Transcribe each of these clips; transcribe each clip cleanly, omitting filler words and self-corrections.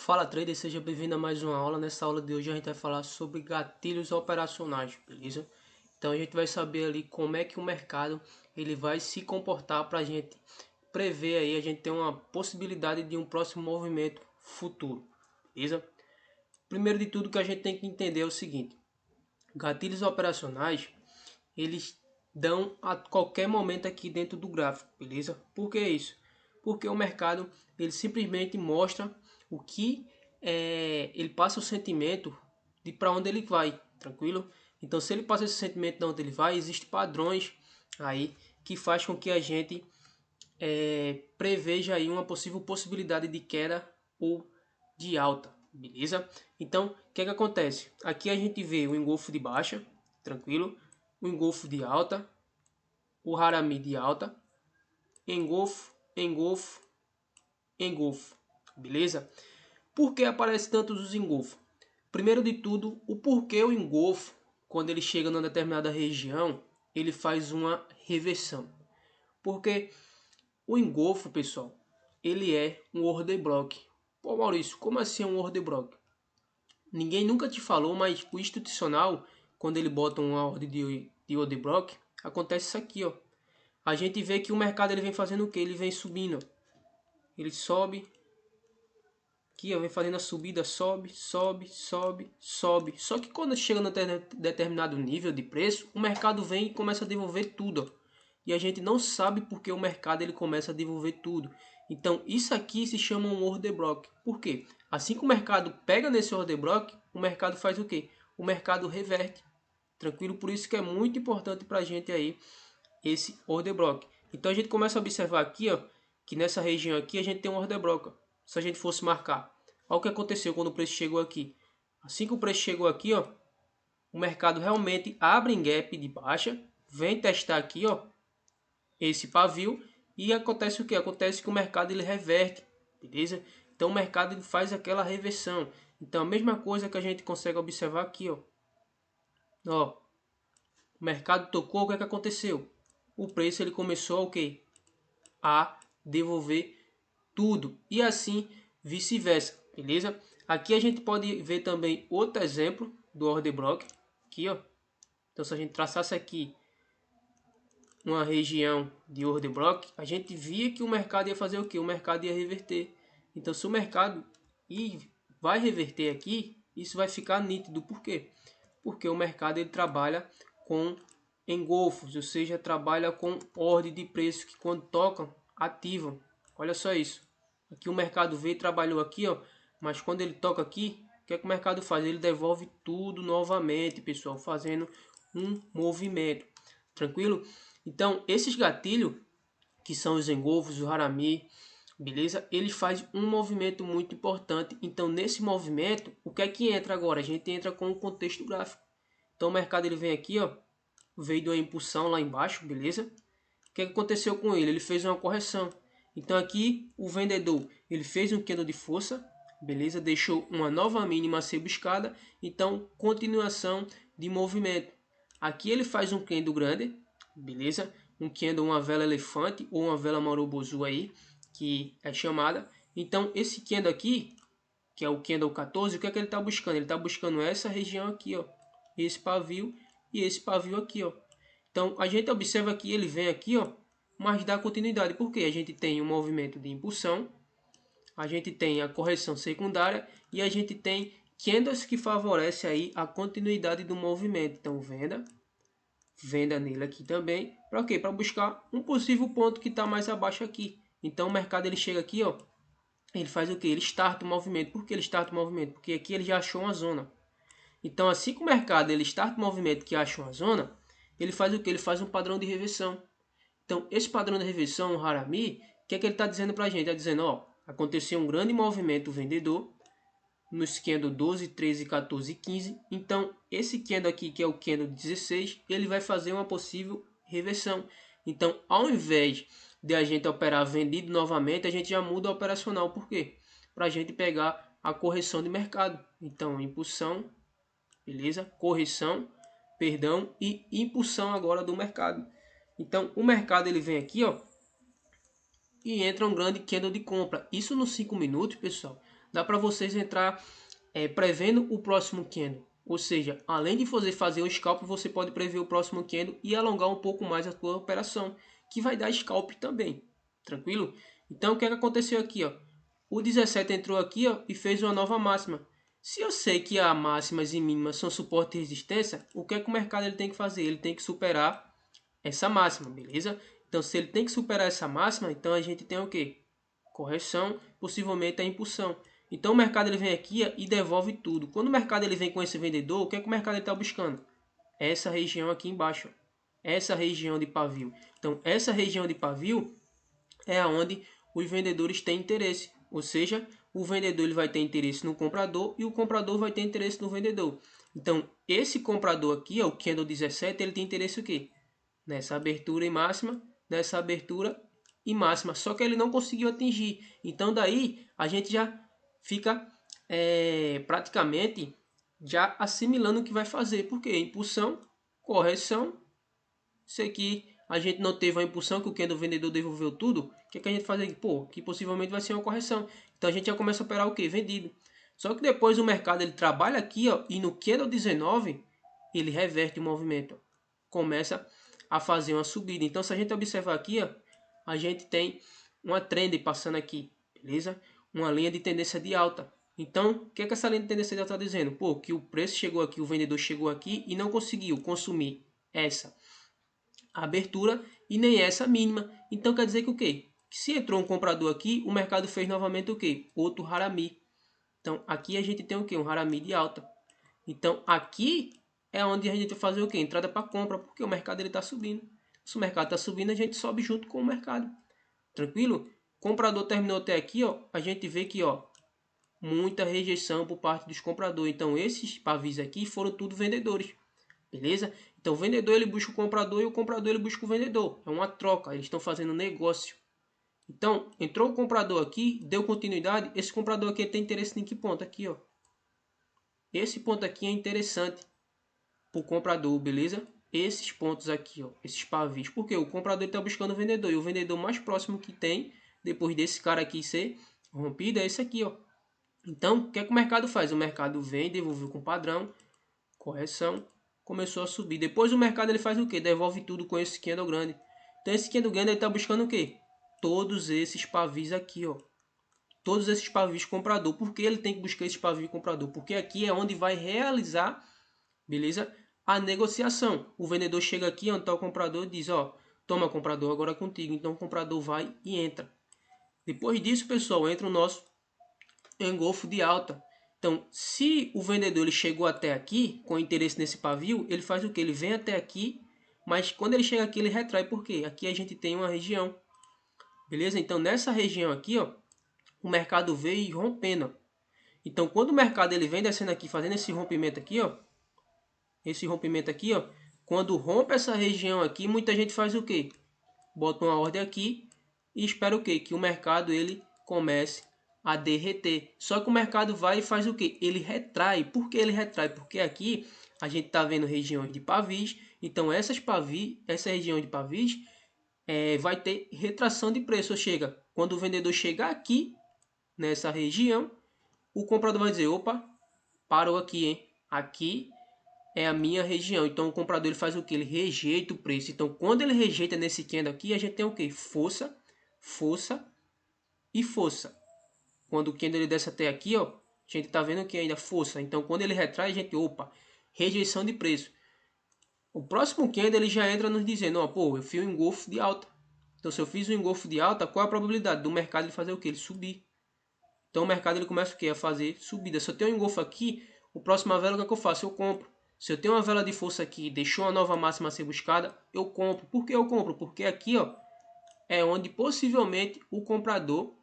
Fala trader, seja bem-vindo a mais uma aula. Nessa aula de hoje a gente vai falar sobre gatilhos operacionais, beleza? Então a gente vai saber ali como é que o mercado ele vai se comportar para a gente prever aí, a gente ter uma possibilidade de um próximo movimento futuro, beleza? Primeiro de tudo que a gente tem que entender é o seguinte: gatilhos operacionais eles dão a qualquer momento aqui dentro do gráfico, beleza? Por que isso? Porque o mercado ele simplesmente mostra o que ele passa o sentimento de para onde ele vai, tranquilo? Então, se ele passa esse sentimento de onde ele vai, existem padrões aí que faz com que a gente preveja aí uma possível possibilidade de queda ou de alta, beleza? Então, o que acontece? Aqui a gente vê o engolfo de baixa, tranquilo? O engolfo de alta, o harami de alta, engolfo, engolfo, engolfo, beleza? Por que aparece tantos os engolfos? Primeiro de tudo, o porquê o engolfo, quando ele chega numa determinada região, ele faz uma reversão. Porque o engolfo, pessoal, ele é um order block. Pô, Maurício, como assim um order block? Ninguém nunca te falou, mas o institucional, quando ele bota uma ordem de order block, acontece isso aqui, ó. A gente vê que o mercado ele vem fazendo o que? Ele vem subindo. Ele sobe. Aqui ó, vem fazendo a subida, sobe, sobe, sobe, sobe. Só que quando chega num determinado nível de preço, o mercado vem e começa a devolver tudo. Ó. E a gente não sabe porque o mercado ele começa a devolver tudo. Então isso aqui se chama um order block. Por quê? Assim que o mercado pega nesse order block, o mercado faz o quê? O mercado reverte. Tranquilo? Por isso que é muito importante para a gente aí esse order block. Então a gente começa a observar aqui, ó, que nessa região aqui a gente tem um order block. Ó. Se a gente fosse marcar, olha o que aconteceu quando o preço chegou aqui. Assim que o preço chegou aqui, ó, o mercado realmente abre em gap de baixa, vem testar aqui, ó, esse pavio e acontece o que? Acontece que o mercado ele reverte, beleza? Então o mercado ele faz aquela reversão. Então a mesma coisa que a gente consegue observar aqui, ó. Ó, o mercado tocou, o que é que aconteceu? O preço ele começou a devolver tudo e assim vice-versa, beleza? Aqui a gente pode ver também outro exemplo do order block aqui, ó. Então se a gente traçasse aqui uma região de order block, a gente via que o mercado ia fazer o que? O mercado ia reverter. Então se o mercado vai reverter aqui, isso vai ficar nítido. Por quê? Porque o mercado ele trabalha com engolfos, ou seja, trabalha com ordem de preço que quando tocam, ativam. Olha só isso. Aqui o mercado veio e trabalhou aqui, ó, mas quando ele toca aqui, o que é que o mercado faz? Ele devolve tudo novamente, pessoal, fazendo um movimento. Tranquilo? Então, esses gatilhos, que são os engolfos, o harami, beleza? Ele faz um movimento muito importante. Então, nesse movimento, o que é que entra agora? A gente entra com o contexto gráfico. Então, o mercado ele vem aqui, ó, veio de uma impulsão lá embaixo, beleza? O que aconteceu com ele? Ele fez uma correção. Então, aqui o vendedor ele fez um candle de força, beleza? Deixou uma nova mínima a ser buscada. Então, continuação de movimento. Aqui ele faz um candle grande, beleza? Um candle, uma vela elefante ou uma vela marobozu aí, que é chamada. Então, esse candle aqui, que é o candle 14, o que é que ele está buscando? Ele está buscando essa região aqui, ó, esse pavio e esse pavio aqui, ó. Então, a gente observa que ele vem aqui, ó, mas dá continuidade, porque a gente tem um movimento de impulsão, a gente tem a correção secundária e a gente tem candles que favorecem aí a continuidade do movimento. Então, venda nele aqui também, para quê? Para buscar um possível ponto que está mais abaixo aqui. Então, o mercado ele chega aqui, ó, ele faz o que? Ele starta o movimento. Por que ele starta o movimento? Porque aqui ele já achou uma zona. Então, assim que o mercado ele starta o movimento que acha uma zona, ele faz o que? Ele faz um padrão de reversão. Então, esse padrão de reversão, o harami, o que é que ele está dizendo para a gente? Está dizendo, ó, aconteceu um grande movimento vendedor nos candle 12, 13, 14 e 15. Então, esse candle aqui, que é o candle 16, ele vai fazer uma possível reversão. Então, ao invés de a gente operar vendido novamente, a gente já muda o operacional. Por quê? Para a gente pegar a correção de mercado. Então, impulsão, beleza? Correção, perdão, e impulsão agora do mercado. Então, o mercado ele vem aqui, ó, e entra um grande candle de compra. Isso nos 5 minutos, pessoal, dá para vocês entrar prevendo o próximo candle. Ou seja, além de fazer um scalp, você pode prever o próximo candle e alongar um pouco mais a sua operação, que vai dar scalp também. Tranquilo? Então, o que aconteceu aqui? Ó? O 17 entrou aqui, ó, e fez uma nova máxima. Se eu sei que as máximas e mínimas são suporte e resistência, o que o mercado ele tem que fazer? Ele tem que superar essa máxima, beleza? Então, se ele tem que superar essa máxima, então a gente tem o quê? Correção, possivelmente a impulsão. Então o mercado ele vem aqui e devolve tudo. Quando o mercado ele vem com esse vendedor, o que o mercado está buscando? Essa região aqui embaixo. Essa região de pavio. Então essa região de pavio é onde os vendedores têm interesse. Ou seja, o vendedor ele vai ter interesse no comprador e o comprador vai ter interesse no vendedor. Então esse comprador aqui, o candle 17, ele tem interesse o quê? Nessa abertura em máxima, nessa abertura e máxima, só que ele não conseguiu atingir. Então daí a gente já fica praticamente já assimilando o que vai fazer, porque impulsão, correção, isso aqui a gente não teve a impulsão que o candle vendedor devolveu tudo, o que a gente faz aqui? Pô, que possivelmente vai ser uma correção. Então a gente já começa a operar o que? Vendido. Só que depois o mercado ele trabalha aqui, ó, e no candle 19 ele reverte o movimento, ó, começa a fazer uma subida. Então se a gente observar aqui, ó, a gente tem uma trend passando aqui, beleza? Uma linha de tendência de alta. Então, o que essa linha de tendência de alta está dizendo? Pô, que o preço chegou aqui, o vendedor chegou aqui e não conseguiu consumir essa abertura e nem essa mínima. Então quer dizer que o quê? Que se entrou um comprador aqui, o mercado fez novamente o quê? Outro harami. Então aqui a gente tem o quê? Um harami de alta. Então aqui é onde a gente vai fazer o quê? Entrada para compra, porque o mercado ele está subindo. Se o mercado está subindo, a gente sobe junto com o mercado. Tranquilo? Comprador terminou até aqui, ó, a gente vê que, ó, muita rejeição por parte dos compradores. Então esses pavis aqui foram tudo vendedores. Beleza? Então o vendedor ele busca o comprador e o comprador ele busca o vendedor. É uma troca, eles estão fazendo negócio. Então, entrou o comprador aqui, deu continuidade. Esse comprador aqui tem interesse em que ponto? Aqui, ó. Esse ponto aqui é interessante para o comprador, beleza? Esses pontos aqui, ó, esses pavis. Porque o comprador está buscando o vendedor. E o vendedor mais próximo que tem, depois desse cara aqui ser rompido, é esse aqui, ó. Então, o que é que o mercado faz? O mercado vem, devolveu com padrão, correção, começou a subir. Depois o mercado ele faz o que? Devolve tudo com esse candle grande. Então esse candle grande ele está buscando o que? Todos esses pavis aqui, ó. Todos esses pavis comprador. Por que ele tem que buscar esses pavis comprador? Porque aqui é onde vai realizar, beleza? A negociação. O vendedor chega aqui onde está o comprador e diz, ó, toma comprador, agora é contigo. Então o comprador vai e entra. Depois disso, pessoal, entra o nosso engolfo de alta. Então, se o vendedor ele chegou até aqui com interesse nesse pavio, ele faz o que? Ele vem até aqui, mas quando ele chega aqui, ele retrai. Por quê? Aqui a gente tem uma região. Beleza? Então, nessa região aqui, ó, o mercado veio rompendo. Ó. Então, quando o mercado ele vem descendo aqui, fazendo esse rompimento aqui, ó, esse rompimento aqui, ó, quando rompe essa região aqui, muita gente faz o quê? Bota uma ordem aqui e espera o quê? Que o mercado ele comece a derreter. Só que o mercado vai e faz o que? Ele retrai. Por que ele retrai? Porque aqui a gente está vendo regiões de pavis. Então essa região de pavis vai ter retração de preço. Chega, quando o vendedor chegar aqui nessa região, o comprador vai dizer, opa, parou aqui, hein? Aqui é a minha região. Então o comprador ele faz o que? Ele rejeita o preço. Então quando ele rejeita nesse candle aqui, a gente tem o que? Força, força e força. Quando o candle ele desce até aqui, ó, a gente tá vendo que ainda força. Então, quando ele retrai, a gente, opa, rejeição de preço. O próximo candle ele já entra nos dizendo, ó, pô, eu fiz um engolfo de alta. Então, se eu fiz um engolfo de alta, qual a probabilidade do mercado ele fazer o que? Ele subir. Então, o mercado ele começa o que? A fazer subida. Se eu tenho um engolfo aqui, o próximo vela, o que eu faço? Eu compro. Se eu tenho uma vela de força aqui, deixou uma nova máxima a ser buscada, eu compro. Por que eu compro? Porque aqui, ó, é onde possivelmente o comprador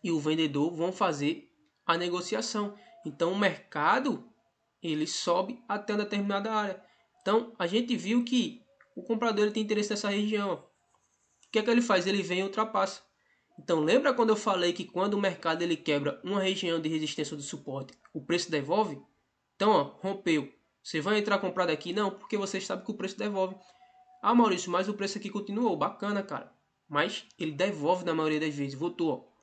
e o vendedor vão fazer a negociação. Então o mercado ele sobe até uma determinada área. Então a gente viu que o comprador ele tem interesse nessa região. O que é que ele faz? Ele vem e ultrapassa. Então lembra quando eu falei que quando o mercado ele quebra uma região de resistência ou de suporte, o preço devolve? Então ó, rompeu. Você vai entrar comprado aqui? Não, porque você sabe que o preço devolve. Ah, Maurício, mas o preço aqui continuou. Bacana, cara. Mas ele devolve na maioria das vezes. Voltou, ó.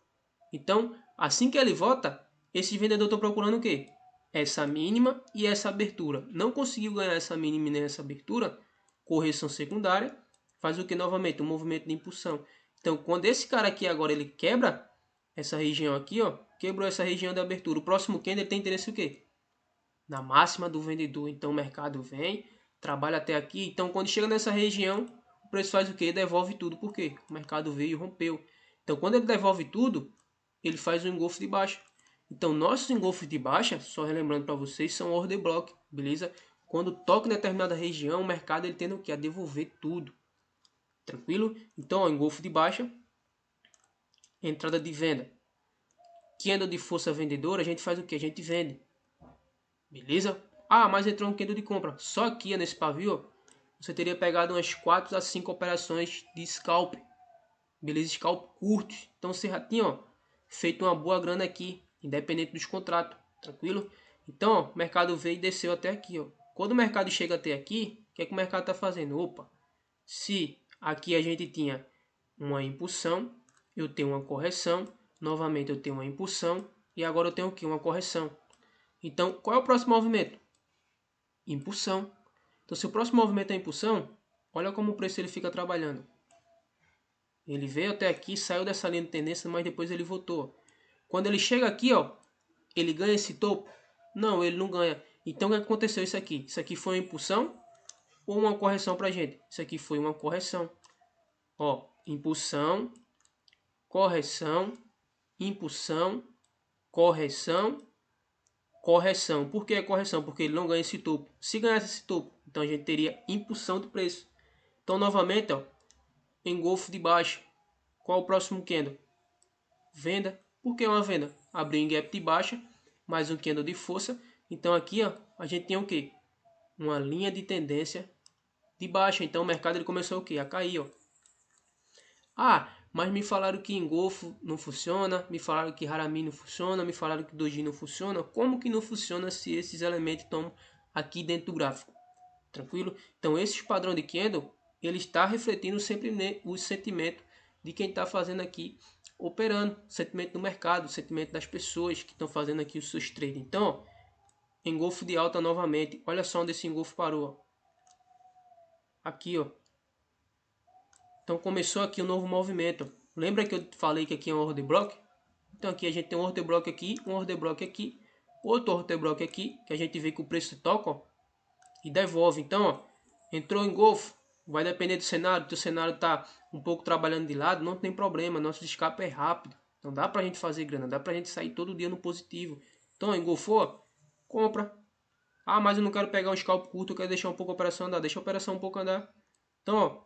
Então, assim que ele volta, Esses vendedores estão procurando o quê? Essa mínima e essa abertura. Não conseguiu ganhar essa mínima nem essa abertura, correção secundária, faz o que novamente? Um movimento de impulsão. Então, quando esse cara aqui agora ele quebra essa região aqui, ó, quebrou essa região de abertura, o próximo candle tem interesse o quê? Na máxima do vendedor. Então, o mercado vem, trabalha até aqui. Então, quando chega nessa região, o preço faz o quê? Devolve tudo. Por quê? O mercado veio e rompeu. Então, quando ele devolve tudo, ele faz um engolfo de baixa. Então, nossos engolfos de baixa, só relembrando para vocês, são order block, beleza? Quando toca em determinada região, o mercado ele tende a devolver tudo. Tranquilo? Então, ó, engolfo de baixa, entrada de venda. Candle de força vendedora, a gente faz o que? A gente vende. Beleza? Ah, mas entrou um candle de compra. Só aqui nesse pavio, você teria pegado umas 4 a 5 operações de scalp. Beleza? Scalp curto. Então, você já tinha, ó, feito uma boa grana aqui, independente dos contratos. Tranquilo? Então, ó, o mercado veio e desceu até aqui, ó. Quando o mercado chega até aqui, o que é que o mercado está fazendo? Opa, se aqui a gente tinha uma impulsão, eu tenho uma correção, novamente eu tenho uma impulsão e agora eu tenho aqui uma correção. Então, qual é o próximo movimento? Impulsão. Então, se o próximo movimento é impulsão, olha como o preço ele fica trabalhando. Ele veio até aqui, saiu dessa linha de tendência, mas depois ele voltou. Quando ele chega aqui, ó, ele ganha esse topo? Não, ele não ganha. Então, o que aconteceu isso aqui? Isso aqui foi uma impulsão ou uma correção para gente? Isso aqui foi uma correção. Ó, impulsão, correção, impulsão, correção, correção. Por que correção? Porque ele não ganha esse topo. Se ganhasse esse topo, então a gente teria impulsão de preço. Então, novamente, ó, engolfo de baixa. Qual o próximo candle? Venda. Por que uma venda? Abriu em gap de baixa, mais um candle de força. Então, aqui, ó, a gente tem o quê? Uma linha de tendência de baixa. Então, o mercado ele começou o quê? A cair, ó. Ah, mas me falaram que engolfo não funciona, me falaram que Harami não funciona, me falaram que Doji não funciona. Como que não funciona se esses elementos estão aqui dentro do gráfico? Tranquilo? Então, esse padrão de candle, ele está refletindo sempre o sentimento de quem está fazendo aqui, operando, o sentimento do mercado, o sentimento das pessoas que estão fazendo aqui os seus trades. Então, ó, engolfo de alta novamente. Olha só onde esse engolfo parou. Ó. Aqui, ó. Então começou aqui um novo movimento. Lembra que eu falei que aqui é um order block? Então aqui a gente tem um order block aqui, um order block aqui, outro order block aqui, que a gente vê que o preço toca, ó, e devolve. Então, ó, entrou em golfo, vai depender do cenário. Se o cenário tá um pouco trabalhando de lado, não tem problema, nosso escape é rápido. Então dá pra gente fazer grana, dá pra gente sair todo dia no positivo. Então, engolfou, compra. Ah, mas eu não quero pegar um scalp curto, eu quero deixar um pouco a operação andar. Deixa a operação um pouco andar. Então, ó,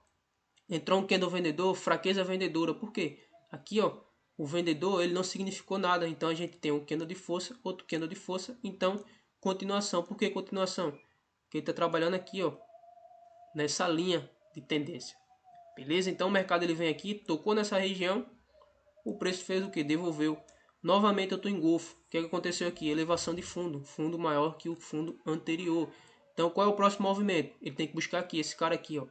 entrou um candle vendedor, fraqueza vendedora. Por quê? Aqui, ó, o vendedor ele não significou nada. Então a gente tem um candle de força, outro candle de força. Então, continuação. Por que continuação? Porque ele está trabalhando aqui, ó, nessa linha de tendência. Beleza? Então o mercado ele vem aqui, tocou nessa região, o preço fez o que? Devolveu. Novamente eu estou em golfo. O que aconteceu aqui? Elevação de fundo. Fundo maior que o fundo anterior. Então qual é o próximo movimento? Ele tem que buscar aqui, esse cara aqui, ó.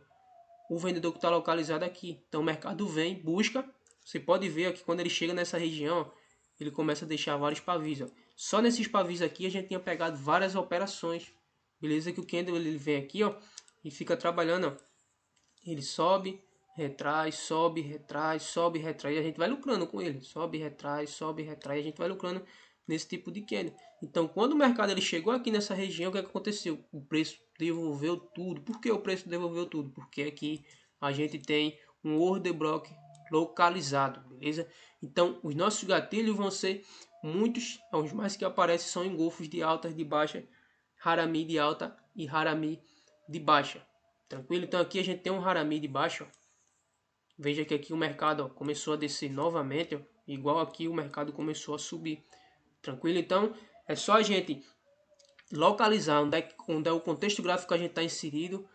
O vendedor que está localizado aqui. Então o mercado vem, busca. Você pode ver que quando ele chega nessa região, ele começa a deixar vários pavis. Ó. Só nesses pavis aqui a gente tinha pegado várias operações. Beleza? Que o candle ele vem aqui, ó, e fica trabalhando. Ó. Ele sobe, retrai, sobe, retrai, sobe, retrai. E a gente vai lucrando com ele. Sobe, retrai, e a gente vai lucrando nesse tipo de candle. Então, quando o mercado ele chegou aqui nessa região, o que aconteceu? O preço devolveu tudo. Por que o preço devolveu tudo? Porque aqui a gente tem um order block localizado, beleza? Então, os nossos gatilhos vão ser muitos, os mais que aparecem são engolfos de alta, de baixa, Harami de alta e Harami de baixa. Tranquilo? Então aqui a gente tem um Harami de baixo. Ó. Veja que aqui o mercado ó, começou a descer novamente. Ó. Igual aqui o mercado começou a subir. Tranquilo? Então é só a gente localizar onde é o contexto gráfico que a gente está inserido.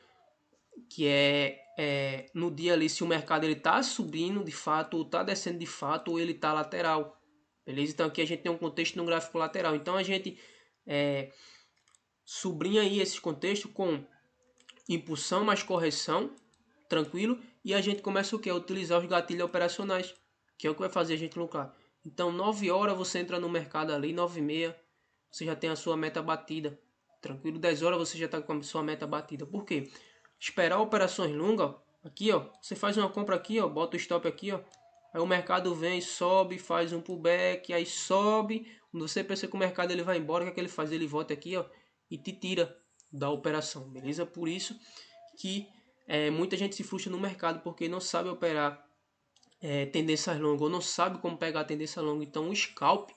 Que é no dia ali se o mercado está subindo de fato ou está descendo de fato ou ele está lateral. Beleza? Então aqui a gente tem um contexto no gráfico lateral. Então a gente sublinha aí esse contexto com impulsão mais correção, tranquilo, e a gente começa o que? A utilizar os gatilhos operacionais, que é o que vai fazer a gente lucrar. Então 9 horas você entra no mercado ali, 9h30 você já tem a sua meta batida. Tranquilo, 10 horas você já está com a sua meta batida. Por quê? Esperar operações longas, aqui ó, você faz uma compra aqui ó, bota o stop aqui ó, aí o mercado vem, sobe, faz um pullback, aí sobe, quando você pensa que o mercado ele vai embora, o que é que ele faz? Ele volta aqui ó, e te tira da operação, beleza? Por isso que muita gente se frustra no mercado, porque não sabe operar tendências longas, ou não sabe como pegar a tendência longa. Então o scalp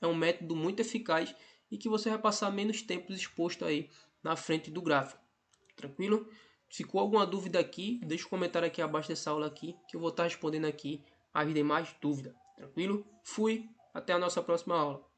é um método muito eficaz e que você vai passar menos tempo exposto aí na frente do gráfico. Tranquilo? Ficou alguma dúvida aqui? Deixa um comentário aqui abaixo dessa aula aqui, que eu vou estar respondendo aqui as demais dúvidas. Tranquilo? Fui, até a nossa próxima aula.